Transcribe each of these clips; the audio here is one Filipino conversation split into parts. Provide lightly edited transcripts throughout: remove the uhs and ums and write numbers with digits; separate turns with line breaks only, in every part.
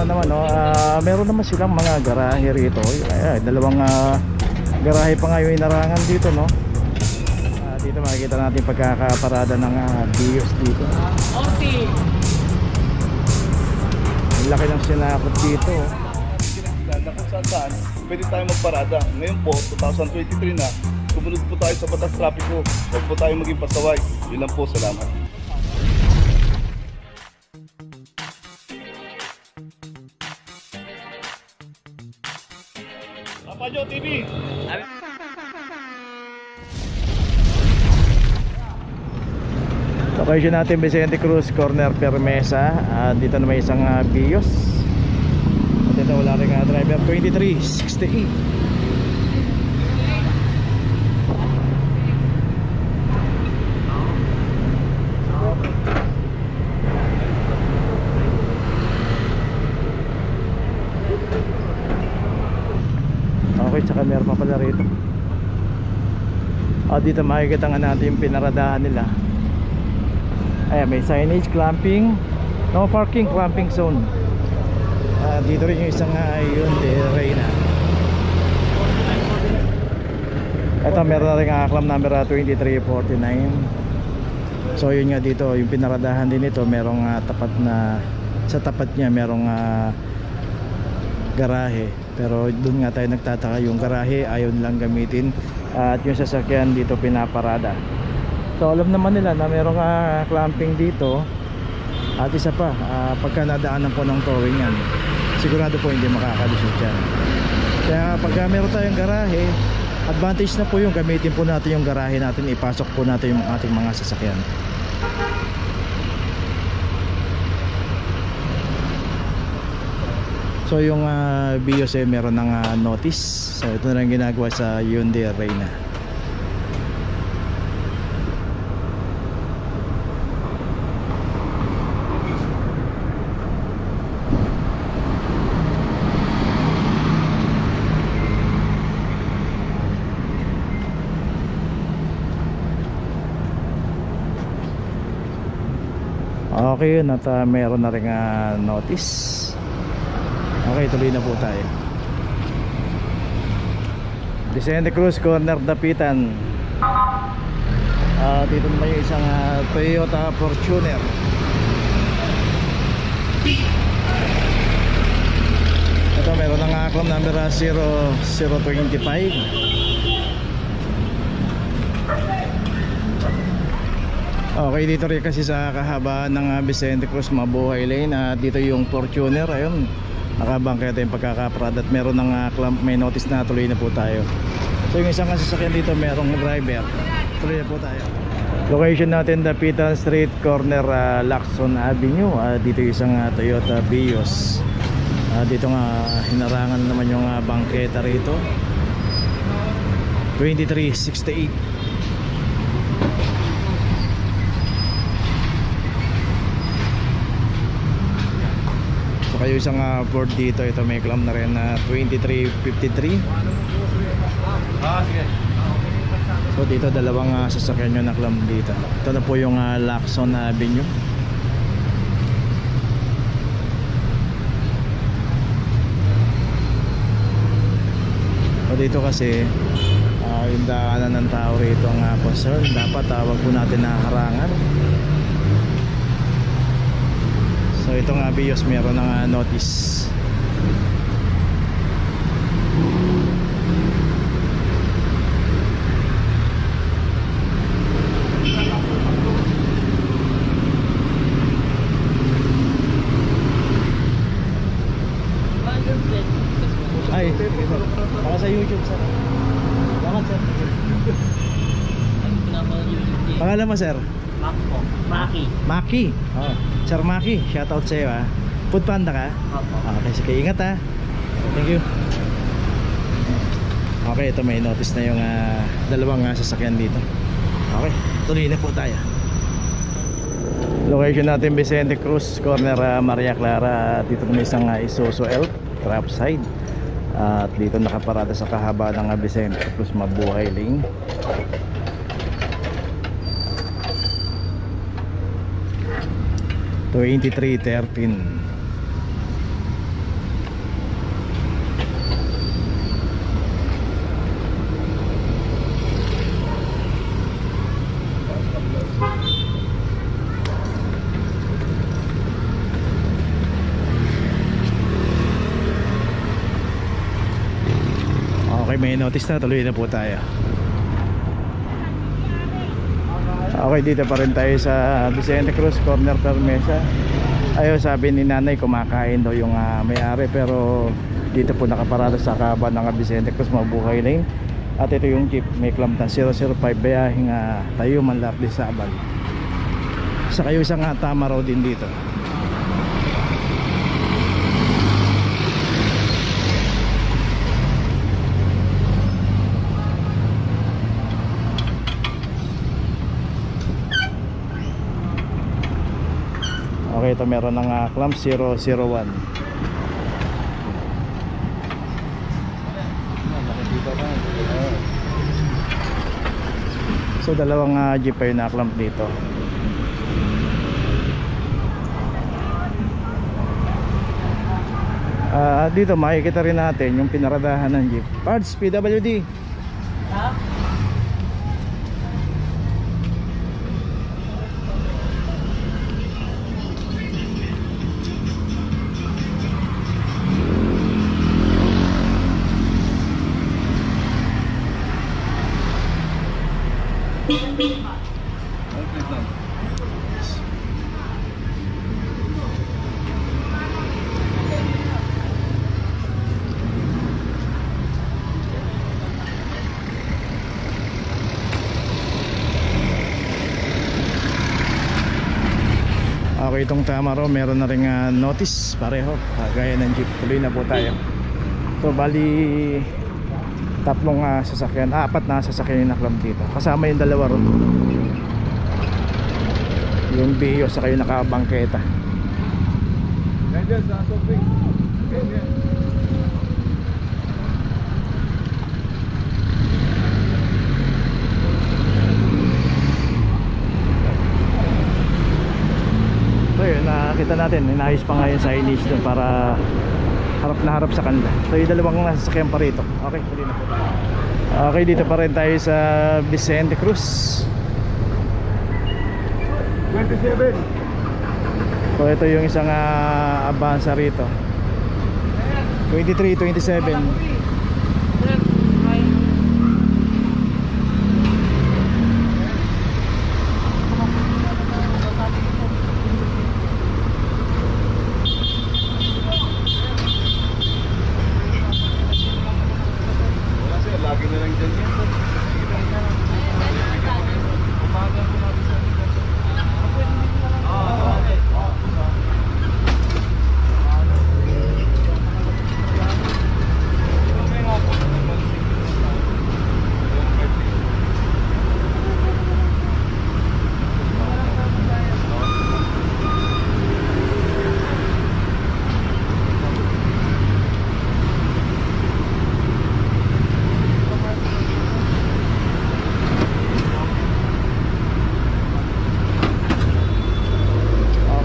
naman, no? Meron naman silang mga garahe rito. Dalawang garahe pa nga yung inarangan dito, no? Dito makikita natin pagkakaparada ng Vios dito. Ang laki ng sinakot dito.
Kung saan pwede tayo magparada. Ngayon po, 2023 na, sumunod po tayo sa batas trapiko. Huwag po tayo maging pasaway. Yun lang po, salamat. Papajo TV!
Location natin Vicente Cruz, corner Permesa. Dito na may isang Vios. Dito wala rin driver. 2368. Okay, tsaka meron pa pala rito. Dito makikita nga natin yung pinaradahan nila. Ayan, may signage, clamping, no parking, clamping zone. Dito rin yung isang Hyundai Reyna. Ito meron na rin clamp number 2349. So yun nga dito, yung pinaradahan din ito, merong tapat na, sa tapat niya merong garahe. Pero doon nga tayo nagtataka, yung garahe ayaw nilang gamitin. At yung sasakyan dito pinaparada. So alam naman nila na merong clamping dito. At isa pa, pagka nadaanan po ng towing yan, sigurado po hindi makakalusot yan. Kaya pagka meron tayong garahe, advantage na po yung gamitin po natin yung garahe natin, ipasok po natin yung ating mga sasakyan. So yung Vios meron ng notice. So ito na lang ginagawa sa Hyundai Reyna. Okay yun, at meron na rin notice. Okay, tuloy na po tayo. Vicente Cruz, corner Dapitan. Dito naman yung isang Toyota Fortuner. Ito meron ng clamp number 0025. Okay, dito rin kasi sa kahabaan ng Vicente Cruz Mabuhay Lane. Dito yung Fortuner, ayun, nakabangketa yung pagkakaparada at meron ng clamp, may notice na, tuloy na po tayo. So yung isang sasakyan dito merong driver, tuloy na po tayo. Location natin Dapitan Street, corner Lacson Avenue. Dito yung isang Toyota Vios. Dito nga hinarangan naman yung bangketa rito. 2368. Kayo isang Ford dito, ito may clamp na rin na 2353. So dito dalawang sasakyan nyo na clamp dito. Ito na po yung Lacson Avenue. So dito kasi yung daanan ng tao rito ang concern. Dapat wag po natin naharangan. So itong Vios meron ng notice. Ay, baka sa YouTube sir. Salamat sir. Pangalan mo sir?
Maki.
Maki. Oh, Sir Maki, shout out sa iyo ha. Food Panda ka? Okay, sige, ingat ha. Thank you. Okay, ito may notice na yung dalawang sasakyan dito. Okay, tuloy na po tayo. Location natin Vicente Cruz, corner Maria Clara. Dito may isang Isuzu Elf, trap side. At dito nakaparada sa kahaba ng Vicente Cruz Mabuhay Lane. To 2313. Okay, may notice na, tuloy na po tayo. Okay, dito pa rin tayo sa Vicente Cruz, corner Permesa. Ayun, sabi ni nanay kumakain daw yung may-ari, pero dito po nakaparada sa kaban ng Vicente Cruz Mabuhay Lane. At ito yung jeep, may clamp na 005 bayahing tayo Manlardi Sabal. Sa kayo isang tama raw din dito. Okay, ito meron ng clamp 001. So dalawang jeep ay na-clamp dito. Dito makikita rin natin yung pinaradahan ng jeep. Parts PWD. Okay, itong Tamaro meron na rin notice pareho, gaya ng jeep. Tuloy na po tayo. So bali tatlong sasakyan, apat na sasakyan yung na-clamp dito. Kasama yung dalawa ron, yung Bio sa kayo nakabangketa. So yun, nakita natin, inayos pa nga yung signage dun para harap na harap sa kanila. So yung dalawang sasakyan pa rito. Okay, tuloy na po. Okay, dito pa rin tayo sa Vicente Cruz
27.
So ito yung isang Avanza rito 23, 27.
Lagi na lang dyan yan.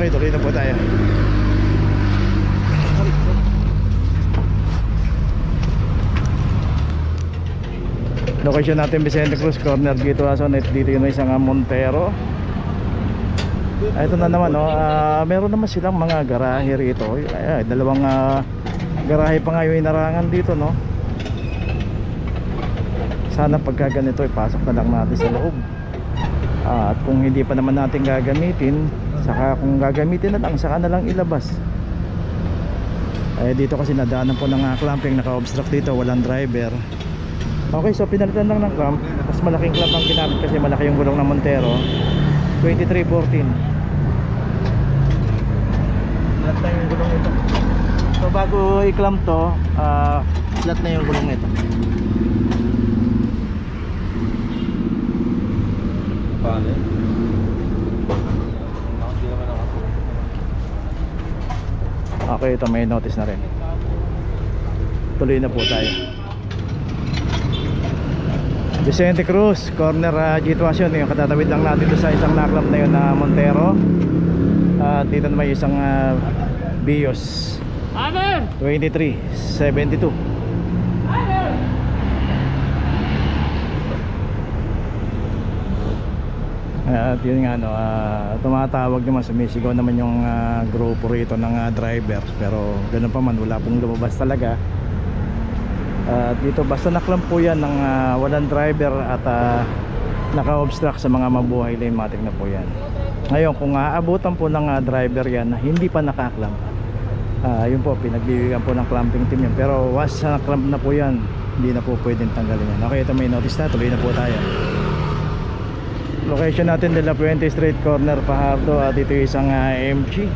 Okay, tuloy na po tayo. Location natin Vicente Cruz, corner Gito Ason. Dito yung isang Montero. Ito na naman, no? Meron naman silang mga garahe rito. Dalawang garahe pa nga yung inarangan dito, no? Sana pagka ganito ipasok na lang natin sa loob. At kung hindi pa naman natin gagamitin, saka kung gagamitin na lang, saka na lang ilabas. Dito kasi nadaanan po ng clamping, naka-obstruct dito, walang driver. Okay, so pinalitan lang ng clamp. Mas malaking clamp ang ginamit kasi malaki yung gulong ng Montero. 2314. Flat na yung gulong ito. So bago i-clamp to, flat na yung gulong ito.
Paano?
Okay, ito may notice na rin. Tuloy na po tayo. Vicente Cruz, corner Gituasyon. Yung katatawid lang natin doon sa isang naklamp na yun na Montero. At dito naman yung isang Bios 2372. At yun nga, no, tumatawag naman, sumisigaw naman yung grupo rito ng driver. Pero ganun pa man, wala pong lumabas talaga. Dito basta naklamp po yan ng walang driver at naka-obstruct sa mga mabuhay lane, matik na po yan. Ngayon kung aabutan po ng driver yan na hindi pa nakaklamp, yun po pinagbibigyan po ng clamping team yun. Pero once naklamp na po yan, hindi na po pwedeng tanggalin yan. Okay, ito may notice na, tuloy na po tayo. Location natin De La Puente Street, corner Fajardo. Dito yung isang MG.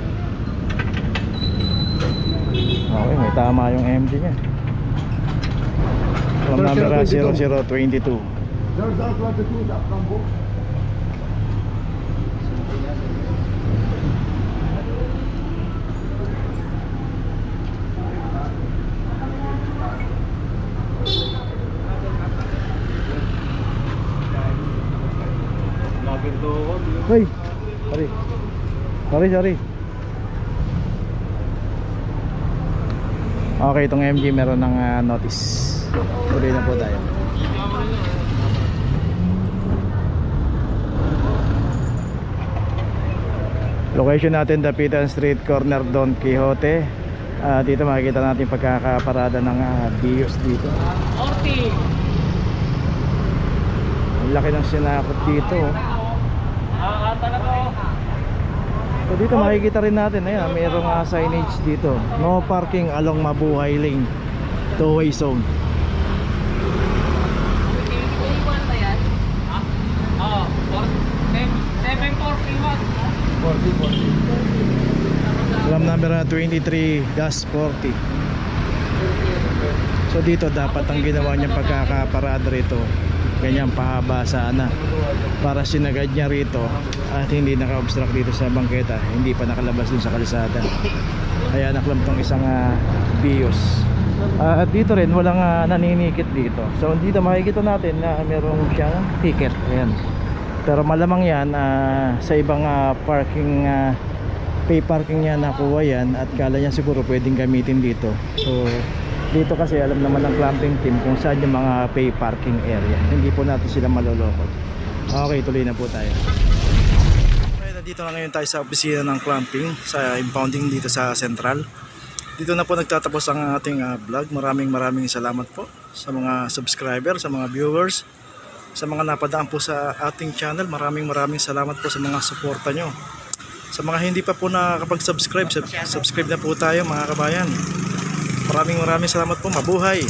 Okay, may tama yung MG nya. From number 0022. Hoy, sorry. Okay, itong MG meron ng notice. Tuloy na po tayo. Location natin Dapitan Street, corner Don Quixote. Dito makikita natin pagkakaparada ng Bios dito. Ang laki ng sinakot dito. So dito makikita rin natin, ayan, mayroong signage dito. No parking along Mabuhay Lane, two-way zone. Alam number 23-40. So dito dapat ang ginawa niya pagkakaparada rito, ganyan pahaba sana para sinagad niya rito at hindi naka-obstruct dito sa bangketa, hindi pa nakalabas dun sa kalsada. Kaya naklamp tong isang Bios. At dito rin walang naninikit dito. So dito makikita natin na merong siyang ticket. Ayan. Pero malamang yan sa ibang parking, pay parking niya nakuha yan at kala niya siguro pwedeng gamitin dito. So dito kasi alam naman ng clamping team kung saan yung mga pay parking area. Hindi po natin sila maloloko. Okay, tuloy na po tayo. Okay, nandito na ngayon tayo sa opisina ng clamping sa impounding dito sa Central. Dito na po nagtatapos ang ating vlog. Maraming salamat po sa mga subscriber, sa mga viewers, sa mga napadaan po sa ating channel. Maraming salamat po sa mga suporta nyo. Sa mga hindi pa po nakakapag-subscribe, subscribe na po tayo mga kabayan. Maraming salamat po. Mabuhay!